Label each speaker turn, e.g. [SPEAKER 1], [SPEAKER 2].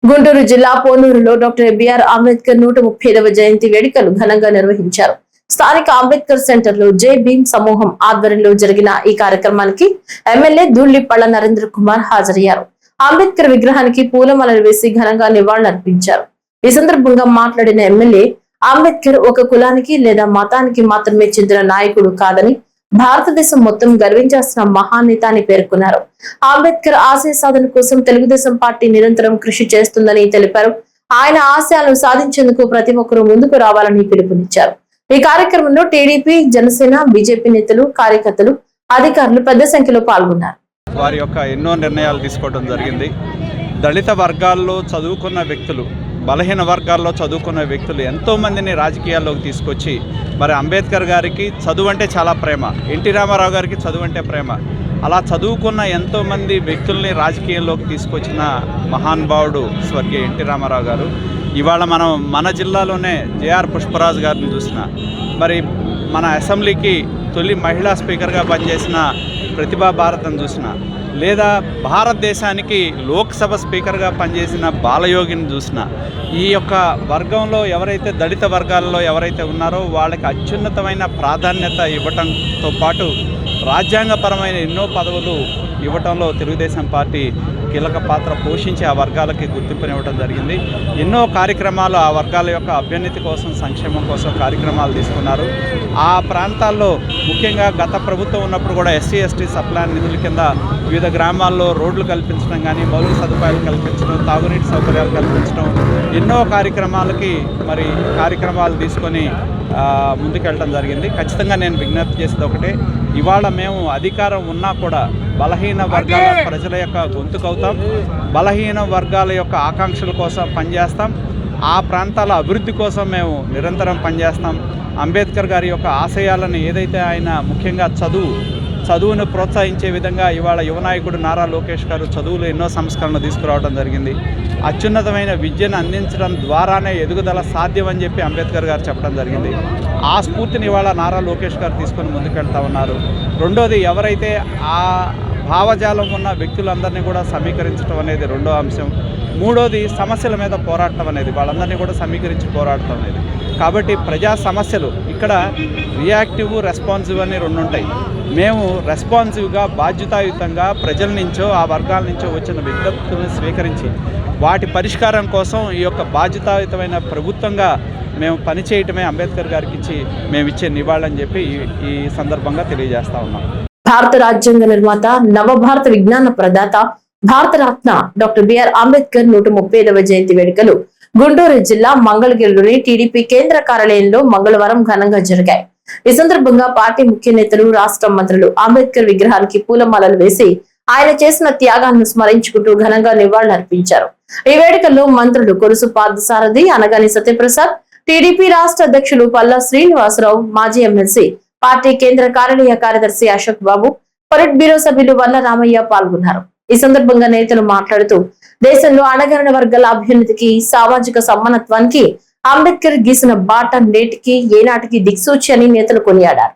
[SPEAKER 1] గుంటూరు జిల్లా పోనూరులో doctor BR Ambedkar 135వ జయంతి వేడుకలు ఘనంగా నిర్వహించారు. స్థానిక అంబేద్కర్ సెంటర్ లో జై భీమ్ సమూహం ఆధ్వర్యంలో జరిగిన ఈ కార్యక్రమానికి ఎమ్మెల్యే ధూళిపళ్ల నరేంద్ర కుమార్ హాజరయ్యారు. అంబేద్కర్ విగ్రహానికి పూలమాలలు వేసి ఘనంగా నివాళులర్పించారు. ఈ సందర్భంగా మాట్లాడిన ఎమ్మెల్యే అంబేద్కర్ ఒక కులానికి లేదా మతానికి మాత్రమే చెందిన నాయకుడు కాదని భారతదేశం మొత్తం గర్వించాల్సిన మహానేత అని పేర్కొన్నారు. అంబేద్కర్ ఆశయ సాధన కోసం తెలుగుదేశం పార్టీ నిరంతరం కృషి చేస్తుందని తెలిపారు. ఆయన ఆశయాలను సాధించేందుకు ప్రతి ఒక్కరూ ముందుకు రావాలని పిలుపునిచ్చారు. ఈ కార్యక్రమంలో టీడీపీ, జనసేన, బీజేపీ నేతలు, కార్యకర్తలు, అధికారులు పెద్ద సంఖ్యలో పాల్గొన్నారు.
[SPEAKER 2] వారి యొక్క ఎన్నో నిర్ణయాలు తీసుకోవడం జరిగింది. దళిత వర్గాల్లో చదువుకున్న వ్యక్తులు, బలహీన వర్గాల్లో చదువుకున్న వ్యక్తులు ఎంతోమందిని రాజకీయాల్లోకి తీసుకొచ్చి మరి అంబేద్కర్ గారికి చదువు అంటే చాలా ప్రేమ, ఎన్టీ రామారావు గారికి చదువు అంటే ప్రేమ. అలా చదువుకున్న ఎంతోమంది వ్యక్తుల్ని రాజకీయాల్లోకి తీసుకొచ్చిన మహానుభావుడు స్వర్గీయ ఎన్టీ రామారావు గారు. ఇవాళ మనం మన జిల్లాలోనే జేఆర్ పుష్పరాజు గారిని చూసిన, మరి మన అసెంబ్లీకి తొలి మహిళా స్పీకర్గా పనిచేసిన ప్రతిభా భారత్ని చూసిన, లేదా భారతదేశానికి లోక్సభ స్పీకర్గా పనిచేసిన బాలయోగిని చూసిన, ఈ యొక్క వర్గంలో ఎవరైతే దళిత వర్గాల్లో ఎవరైతే ఉన్నారో వాళ్ళకి అత్యున్నతమైన ప్రాధాన్యత ఇవ్వటంతో పాటు రాజ్యాంగపరమైన ఎన్నో పదవులు ఇవ్వటంలో తెలుగుదేశం పార్టీ కీలక పాత్ర పోషించి ఆ వర్గాలకి గుర్తింపునివ్వడం జరిగింది. ఎన్నో కార్యక్రమాలు ఆ వర్గాల యొక్క అభ్యున్నతి కోసం, సంక్షేమం కోసం కార్యక్రమాలు తీసుకున్నారు. ఆ ప్రాంతాల్లో ముఖ్యంగా గత ప్రభుత్వం ఉన్నప్పుడు కూడా ఎస్సీ ఎస్టీ సప్లాన్ నిధుల కింద వివిధ గ్రామాల్లో రోడ్లు కల్పించడం కానీ, మౌలిక సదుపాయాలు కల్పించడం, తాగునీటి సౌకర్యాలు కల్పించడం, ఎన్నో కార్యక్రమాలు తీసుకొని ముందుకెళ్ళడం జరిగింది. ఖచ్చితంగా నేను విజ్ఞప్తి చేసేది ఒకటే, ఇవాళ మేము అధికారం ఉన్నా కూడా బలహీన వర్గాల ప్రజల యొక్క గొంతుకవుతాం, బలహీన వర్గాల యొక్క ఆకాంక్షల కోసం పనిచేస్తాం, ఆ ప్రాంతాల అభివృద్ధి కోసం మేము నిరంతరం పనిచేస్తాం. అంబేద్కర్ గారి యొక్క ఆశయాలను ఏదైతే ఆయన ముఖ్యంగా చదువును ప్రోత్సహించే విధంగా ఇవాళ యువనాయకుడు నారా లోకేష్ గారు చదువులో ఎన్నో సంస్కరణలు తీసుకురావడం జరిగింది. అత్యున్నతమైన విద్యను అందించడం ద్వారానే ఎదుగుదల సాధ్యమని చెప్పి అంబేద్కర్ గారు చెప్పడం జరిగింది. ఆ స్ఫూర్తిని ఇవాళ నారా లోకేష్ గారు తీసుకొని ముందుకెళ్తా ఉన్నారు. రెండోది, ఎవరైతే ఆ భావజాలం ఉన్న వ్యక్తులందరినీ కూడా సమీకరించడం అనేది రెండో అంశం. మూడోది, సమస్యల మీద పోరాటం అనేది, వాళ్ళందరినీ కూడా సమీకరించి పోరాడటం అనేది. కాబట్టి ప్రజా సమస్యలు ఇక్కడ రియాక్టివ్, రెస్పాన్సివ్ అని రెండు ఉంటాయి. మేము రెస్పాన్సివ్గా, బాధ్యతాయుతంగా ప్రజల నుంచో ఆ వర్గాల నుంచో వచ్చిన విజ్ఞప్తులను స్వీకరించి వాటి పరిష్కారం కోసం ఈ యొక్క బాధ్యతాయుతమైన ప్రభుత్వంగా మేము పనిచేయటమే అంబేద్కర్ గారికి మేము ఇచ్చే నివాళని చెప్పి ఈ సందర్భంగా తెలియజేస్తా ఉన్నాం.
[SPEAKER 1] భారత రాజ్యాంగ నిర్మాత, నవభారత విజ్ఞాన ప్రదాత, భారతరత్న డాక్టర్ బిఆర్ అంబేద్కర్ 135వ జయంతి వేడుకలు గుంటూరు జిల్లా మంగళగిరిలోని టీడీపీ కేంద్ర కార్యాలయంలో మంగళవారం ఘనంగా జరిగాయి. ఈ సందర్భంగా పార్టీ ముఖ్య నేతలు, రాష్ట్ర మంత్రులు అంబేద్కర్ విగ్రహానికి పూలమాలలు వేసి ఆయన చేసిన త్యాగాలను స్మరించుకుంటూ ఘనంగా నివాళులర్పించారు. ఈ వేడుకల్లో మంత్రులు కొలుసు పార్థసారథి, అనగాని సత్యప్రసాద్, టీడీపీ రాష్ట్ర అధ్యక్షులు పల్లా శ్రీనివాసరావు, మాజీ ఎమ్మెల్సీ, పార్టీ కేంద్ర కార్యాలయ కార్యదర్శి అశోక్ బాబు, పొలిట్ బ్యూరో సభ్యులు వల్ల రామయ్య పాల్గొన్నారు. ఈ సందర్భంగా నేతలు మాట్లాడుతూ దేశంలో అణగారిన వర్గాల అభ్యున్నతికి, సామాజిక సమానత్వానికి అంబేద్కర్ గీసిన బాట నేటికి ఏనాటికి దిక్సూచి అని నేతలు కొనియాడారు.